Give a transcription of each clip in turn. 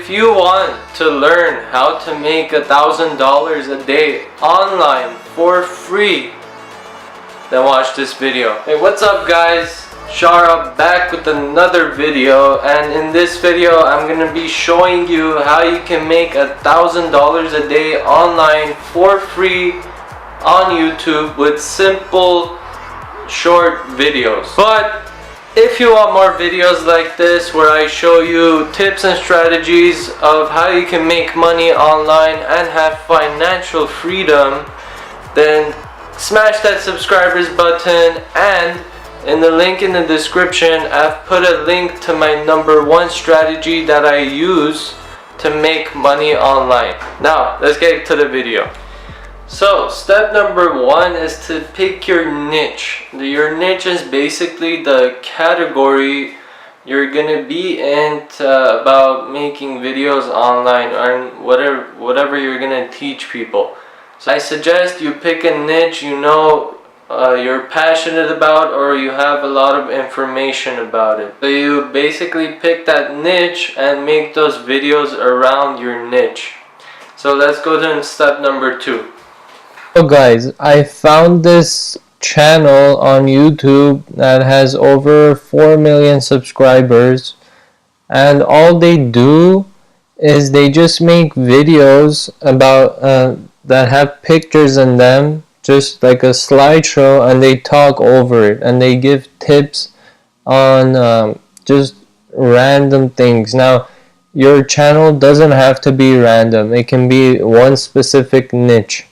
If you want to learn how to make $1,000 a day online for free, then watch this video. Hey, what's up guys? Shara back with another video, and in this video I'm gonna be showing you how you can make $1,000 a day online for free on YouTube with simple short videos. But if you want more videos like this where I show you tips and strategies of how you can make money online and have financial freedom, then smash that subscribers button, and in the link in the description I've put a link to my #1 strategy that I use to make money online. Now let's get to the video. So step #1 is to pick your niche. Your niche is basically the category you're gonna be in about making videos online or whatever you're gonna teach people. So I suggest you pick a niche you're passionate about, or you have a lot of information about it. So you basically pick that niche and make those videos around your niche. So let's go to step #2. So guys, I found this channel on YouTube that has over 4 million subscribers, and all they do is they just make videos about that have pictures in them, just like a slideshow, and they talk over it and they give tips on just random things. Now your channel doesn't have to be random, it can be one specific niche.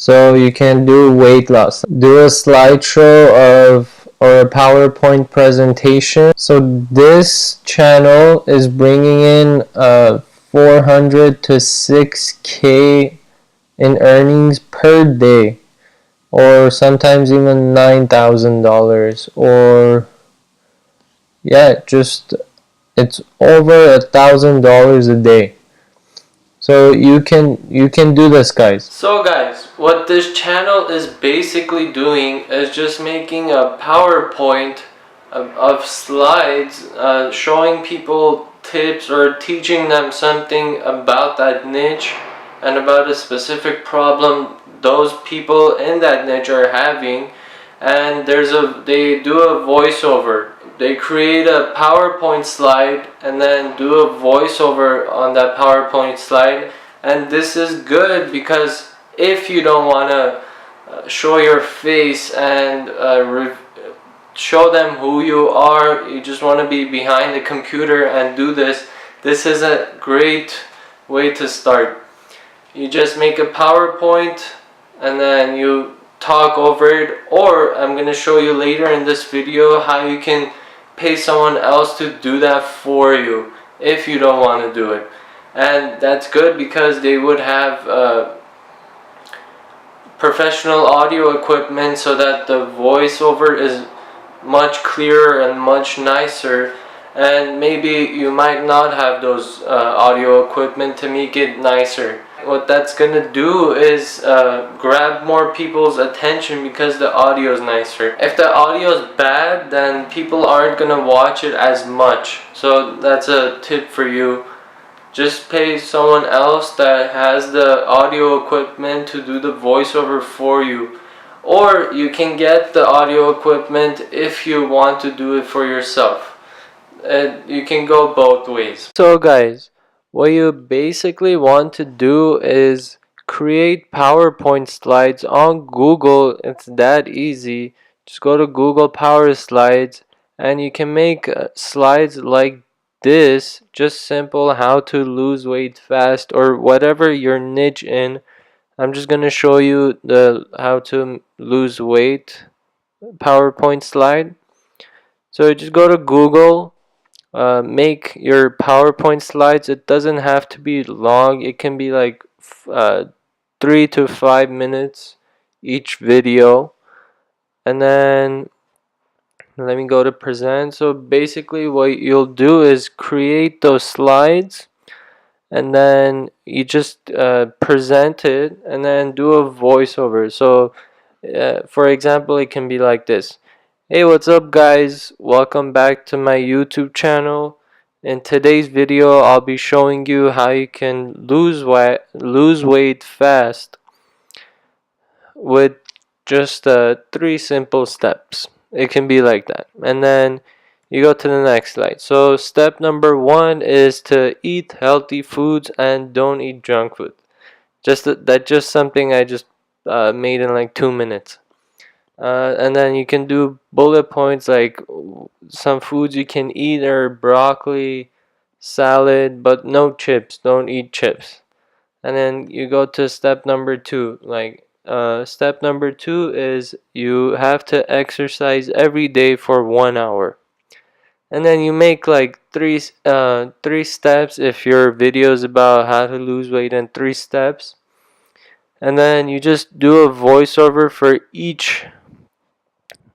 So you can do weight loss, do a slideshow or a PowerPoint presentation. So this channel is bringing in 400 to 6K in earnings per day, or sometimes even $9,000, or it's over $1,000 a day. So you can do this, guys. So guys, what this channel is basically doing is just making a PowerPoint of slides showing people tips or teaching them something about that niche and about a specific problem those people in that niche are having, and they do a voiceover. They create a PowerPoint slide and then do a voiceover on that PowerPoint slide. And this is good because if you don't want to show your face and show them who you are, you just want to be behind the computer and do this, this is a great way to start. You just make a PowerPoint and then you talk over it, or I'm going to show you later in this video how you can pay someone else to do that for you if you don't want to do it. And that's good because they would have professional audio equipment so that the voiceover is much clearer and much nicer. And maybe you might not have those audio equipment to make it nicer. What that's gonna do is grab more people's attention because the audio is nicer. If the audio is bad, then people aren't gonna watch it as much. So that's a tip for you. Just pay someone else that has the audio equipment to do the voiceover for you. Or you can get the audio equipment if you want to do it for yourself. You can go both ways. So guys, what you basically want to do is create PowerPoint slides on Google. It's that easy. Just go to Google Power Slides and you can make slides like this, just simple how to lose weight fast or whatever your niche in. I'm just gonna show you the how to lose weight PowerPoint slide. So just go to Google, make your PowerPoint slides. It doesn't have to be long, it can be like 3 to 5 minutes each video. And then let me go to present. So basically what you'll do is create those slides and then you just present it and then do a voiceover. So for example, it can be like this. Hey, what's up guys, welcome back to my YouTube channel. In today's video, I'll be showing you how you can lose weight fast with just 3 simple steps. It can be like that. And then you go to the next slide. So step number 1 is to eat healthy foods and don't eat junk food. That's just something I just made in like 2 minutes. And then you can do bullet points like some foods you can eat are broccoli, salad, but no chips. Don't eat chips. And then you go to step number 2. Like step number 2 is you have to exercise every day for 1 hour. And then you make like three steps if your video is about how to lose weight in 3 steps. And then you just do a voiceover for each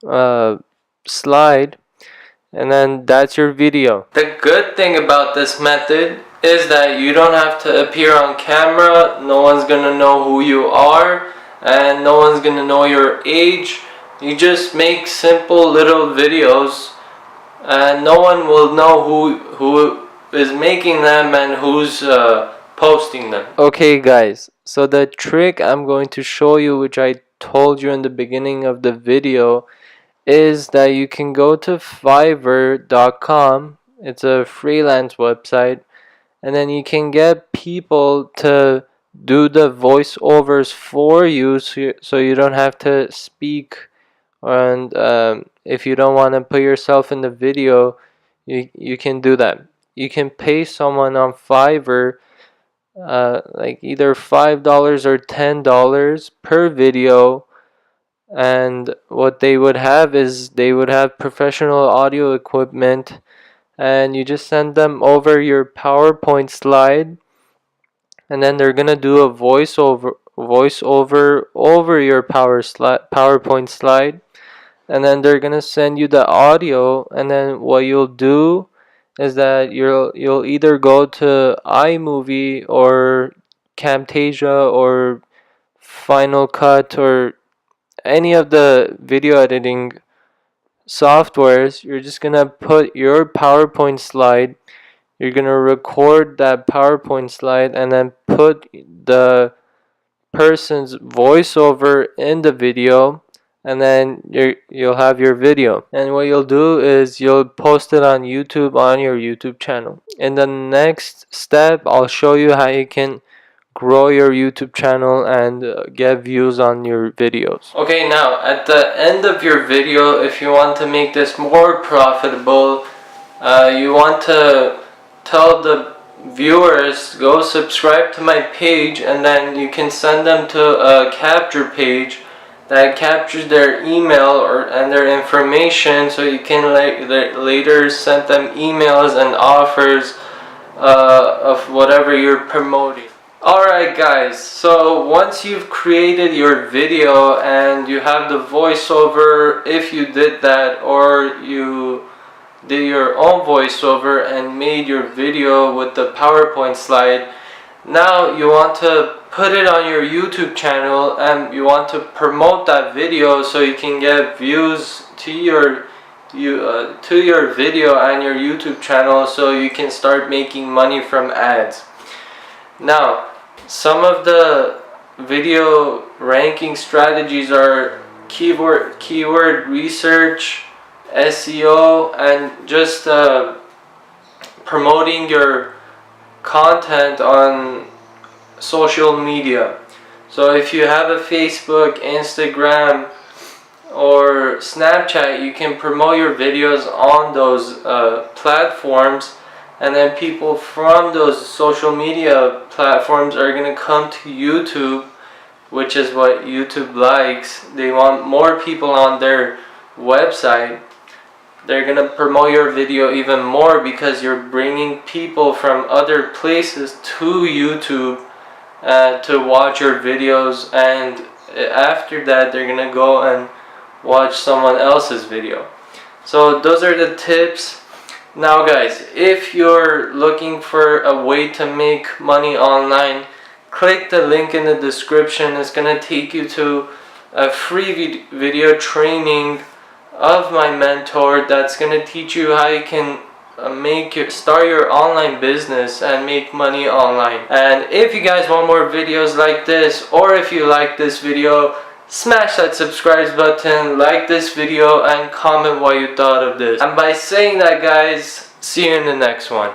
uh, slide, and then that's your video. The good thing about this method is that you don't have to appear on camera. No one's gonna know who you are, and no one's gonna know your age. You just make simple little videos, and no one will know who is making them and who's posting them. Okay guys, so the trick I'm going to show you, which I told you in the beginning of the video, is that you can go to Fiverr.com. It's a freelance website, and then you can get people to do the voiceovers for you, so you don't have to speak. And if you don't want to put yourself in the video, you can do that. You can pay someone on Fiverr like either $5 or $10 per video, and what they would have is they would have professional audio equipment, and you just send them over your PowerPoint slide, and then they're gonna do a voiceover over your PowerPoint slide, and then they're gonna send you the audio. And then what you'll do is that you'll either go to iMovie or Camtasia or Final Cut or any of the video editing softwares. You're just gonna put your PowerPoint slide, you're gonna record that PowerPoint slide, and then put the person's voiceover in the video, and then you'll have your video. And what you'll do is you'll post it on YouTube on your YouTube channel. In the next step, I'll show you how you can grow your YouTube channel and get views on your videos. Okay, now at the end of your video, if you want to make this more profitable, you want to tell the viewers go subscribe to my page, and then you can send them to a capture page that captures their email and their information, so you can later send them emails and offers of whatever you're promoting. Alright guys, so once you've created your video and you have the voiceover, if you did that, or you did your own voiceover and made your video with the PowerPoint slide, now you want to put it on your YouTube channel and you want to promote that video so you can get views to your video and your YouTube channel, so you can start making money from ads. Now, some of the video ranking strategies are keyword research, SEO, and just promoting your content on social media. So if you have a Facebook, Instagram, or Snapchat, you can promote your videos on those platforms, and then people from those social media platforms are going to come to YouTube, which is what YouTube likes. They want more people on their website. They're going to promote your video even more because you're bringing people from other places to YouTube to watch your videos, and after that they're going to go and watch someone else's video. So those are the tips. Now guys, if you're looking for a way to make money online, click the link in the description. It's gonna take you to a free video training of my mentor that's gonna teach you how you can start your online business and make money online. And if you guys want more videos like this, or if you like this video, smash that subscribe button, like this video, and comment what you thought of this. And by saying that, guys, see you in the next one.